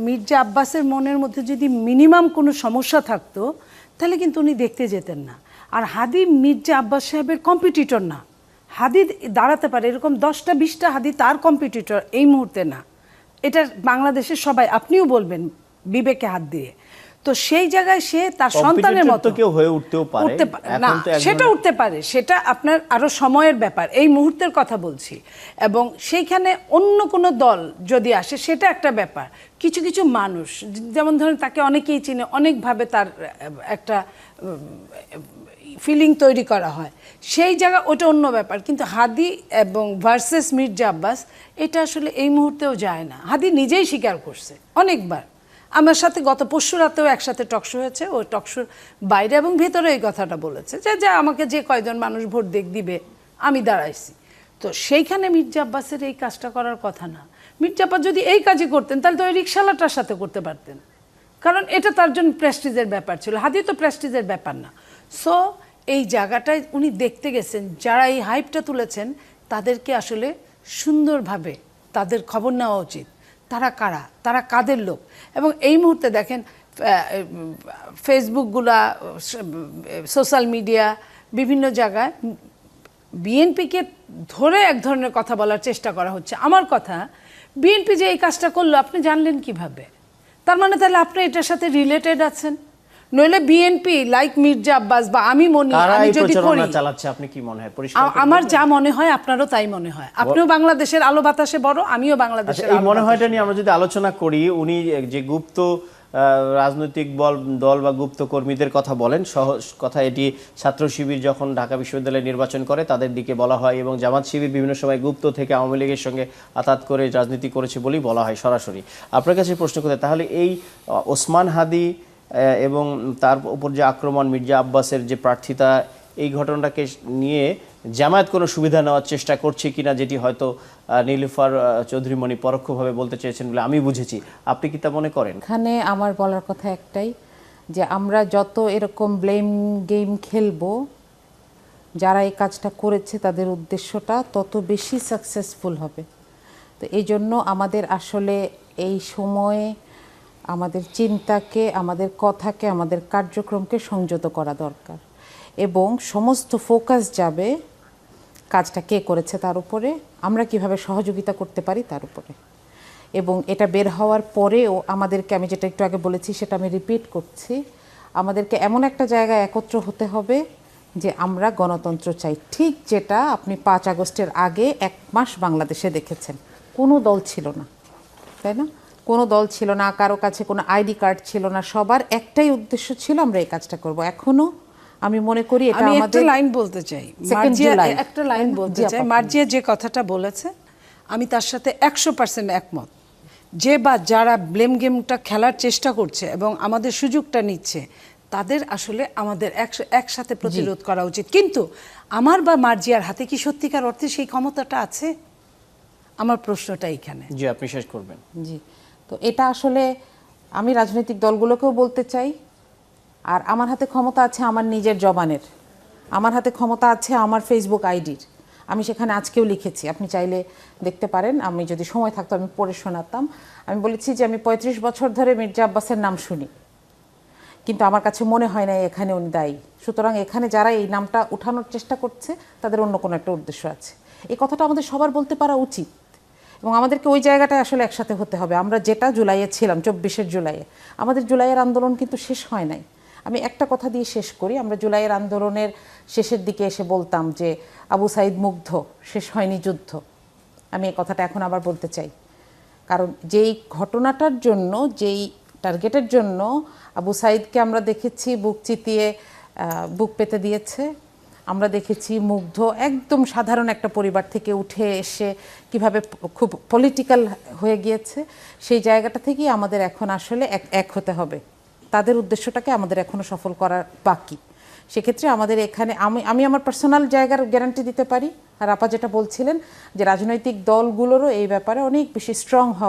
মির্জা আব্বাসের মনের মধ্যে যদি মিনিমাম কোনো সমস্যা থাকতো তাহলে কিন্তু উনি দেখতে যেতেন না। আর হাদি মির্জা আব্বাস সাহেবের কম্পিটিটর না। হাদি দাঁড়াতে পারে এরকম 10টা 20টা হাদি তার কম্পিটিটর এই মুহূর্তে না। এটা বাংলাদেশের সবাই, আপনিও বলবেন বিবেকে হাত দিয়ে। তো সেই জায়গায় সে তার সন্তানের মতো কেউ হয়ে উঠতেও পারে না, সেটা উঠতে পারে, সেটা আপনার আরো সময়ের ব্যাপার, এই মুহূর্তের কথা বলছি। এবং সেইখানে অন্য কোনো দল যদি আসে সেটা একটা ব্যাপার। কিছু কিছু মানুষ যেমন ধরেন তাকে অনেকেই চিনে, অনেকভাবে তার একটা ফিলিং তৈরি করা হয়, সেই জায়গা ওটা অন্য ব্যাপার। কিন্তু হাদি এবং ভার্সেস মির্জা আব্বাস এটা আসলে এই মুহূর্তেও যায় না। হাদি নিজেই স্বীকার করছে অনেকবার। আমার সাথে গত পরশু রাতেও একসাথে টকশো হয়েছে, ওই টকশোর বাইরে এবং ভেতরে এই কথাটা বলেছে যে আমাকে যে কয়জন মানুষ ভোট দিবে আমি দাঁড়াইছি। তো সেইখানে মির্জা আব্বাসের এই কাজটা করার কথা না। মির্জা আব্বাস যদি এই কাজই করতেন তাহলে তো ওই রিক্সাওয়ালাটার সাথে করতে পারতেন, কারণ এটা তার জন্য প্রেস্টিজের ব্যাপার ছিল। হাদি তো প্রেস্টিজের ব্যাপার না। সো এই জায়গাটায় উনি দেখতে গেছেন যারা এই হাইপটা তুলেছেন তাদেরকে আসলে সুন্দরভাবে তাদের খবর নেওয়া উচিত, তারা কারা, তারা কাদের লোক। এবং এই মুহূর্তে দেখেন ফেসবুকগুলা, সোশ্যাল মিডিয়া, বিভিন্ন জায়গায় বিএনপিকে ধরে এক ধরনের কথা বলার চেষ্টা করা হচ্ছে। আমার কথা, বিএনপি যে এই কাজটা করলো আপনি জানলেন কিভাবে? তার মানে তাহলে আপনি এটার সাথে রিলেটেড আছেন। নইলে বিএনপি লাইক মির্জা আব্বাস বা আমি মনি, আমি যদি করি, চালাচ্ছে, আপনি কি মনে হয়? আমার যা মনে হয় আপনারও তাই মনে হয়। আপনিও বাংলাদেশের আলো বাতাসে বড়, আমিও বাংলাদেশের এই মনে হয়টা নিয়ে আমরা যদি আলোচনা করি, উনি যে গুপ্ত রাজনৈতিক দল বা গুপ্ত কর্মীদের কথা বলেন, সহজ কথা এটি ছাত্র শিবির যখন ঢাকা বিশ্ববিদ্যালয়ে নির্বাচন করে তাদের দিকে বলা হয়, এবং জামাত শিবির বিভিন্ন সময় গুপ্ত থেকে আওয়ামী লীগের সঙ্গে আতাত করে রাজনীতি করেছে বলেই বলা হয় সরাসরি। আপনার কাছে প্রশ্ন করতে, তাহলে এই ওসমান হাদি এবং তার উপর যে আক্রমণ, মির্জা আব্বাসের যে প্রার্থিতা, এই ঘটনাটাকে নিয়ে জামায়াত কোনো সুবিধা নেওয়ার চেষ্টা করছে কিনা, যেটি হয়তো নীলুফার চৌধুরী মনি পরোক্ষভাবে বলতে চেয়েছেন বলে আমি বুঝেছি, আপনি কি তা মনে করেন? এখানে আমার বলার কথা একটাই, যে আমরা যত এরকম ব্লেম গেম খেলবো, যারা এই কাজটা করেছে তাদের উদ্দেশ্যটা তত বেশি সাকসেসফুল হবে। তো এই জন্য আমাদের আসলে এই সময়ে আমাদের চিন্তাকে, আমাদের কথাকে, আমাদের কার্যক্রমকে সংযত করা দরকার, এবং সমস্ত ফোকাস যাবে কাজটা কে করেছে তার উপরে, আমরা কিভাবে সহযোগিতা করতে পারি তার উপরে। এবং এটা বের হওয়ার পরেও আমাদেরকে, আমি যেটা একটু আগে বলেছি সেটা আমি রিপিট করছি, আমাদেরকে এমন একটা জায়গায় একত্র হতে হবে যে আমরা গণতন্ত্র চাই। ঠিক যেটা আপনি 5 আগস্টের আগে 1 মাস বাংলাদেশে দেখেছেন, কোনো দল ছিল না, তাই না? কোনো দল ছিল না, কারো কাছে কোনো আইডি কার্ড ছিল না, সবার একটাই উদ্দেশ্য ছিল আমরা এই কাজটা করব। এখনো আমি মনে করি এটা আমাদের একটা লাইন বলতে চাই, একটা লাইন বলতে চাই। মার্জিয়া যে কথাটা বলেছে আমি তার সাথে 100% একমত। যে বা যারা ব্লেম গেমটা খেলার চেষ্টা করছে এবং আমাদের সুযোগটা নিচ্ছে, তাদের আসলে আমাদের একসাথে প্রতিরোধ করা উচিত। কিন্তু আমার বা মার্জিয়ার হাতে কি সত্যিকার অর্থে সেই ক্ষমতাটা আছে? আমার প্রশ্নটা এইখানে। জি, আপনি শেষ করবেন। জি, তো এটা আসলে আমি রাজনৈতিক দলগুলোকেও বলতে চাই, আর আমার হাতে ক্ষমতা আছে আমার নিজের জবানের, আমার হাতে ক্ষমতা আছে আমার ফেসবুক আইডির। আমি সেখানে আজকেও লিখেছি, আপনি চাইলে দেখতে পারেন, আমি যদি সময় থাকতো আমি পড়ে শোনাতাম। আমি বলেছি যে আমি 35 বছর ধরে মির্জা আব্বাসের নাম শুনি, কিন্তু আমার কাছে মনে হয় না এখানে উনি দায়ী। সুতরাং এখানে যারা এই নামটা উঠানোর চেষ্টা করছে তাদের অন্য কোনো একটা উদ্দেশ্য আছে। এই কথাটা আমাদের সবার বলতে পারা উচিত, এবং আমাদেরকে ওই জায়গাটায় আসলে একসাথে হতে হবে। আমরা যেটা জুলাইয়ে ছিলাম, 24 জুলাইয়ে, আমাদের জুলাইয়ের আন্দোলন কিন্তু শেষ হয় নাই। আমি একটা কথা দিয়ে শেষ করি, আমরা জুলাইয়ের আন্দোলনের শেষের দিকে এসে বলতাম যে আবু সাইদ মুগ্ধ, শেষ হয়নি যুদ্ধ। আমি এই কথাটা এখন আবার বলতে চাই, কারণ যেই ঘটনাটার জন্য, যেই টার্গেটের জন্য আবু সাইদকে আমরা দেখেছি বুক চিতিয়ে বুক পেতে দিয়েছে, আমরা দেখেছি মুগ্ধ একদম সাধারণ একটা পরিবার থেকে উঠে এসে কিভাবে খুব পলিটিক্যাল হয়ে গিয়েছে, সেই জায়গাটা থেকেই আমাদের এখন আসলে এক হতে হবে। তাদের উদ্দেশ্যটাকে আমাদের এখনো সফল করার বাকি। সেক্ষেত্রে আমাদের এখানে আমি আমার পার্সোনাল জায়গার গ্যারান্টি দিতে পারি। আর আপা যেটা বলছিলেন যে রাজনৈতিক দলগুলোরও এই ব্যাপারে অনেক বেশি স্ট্রং হওয়া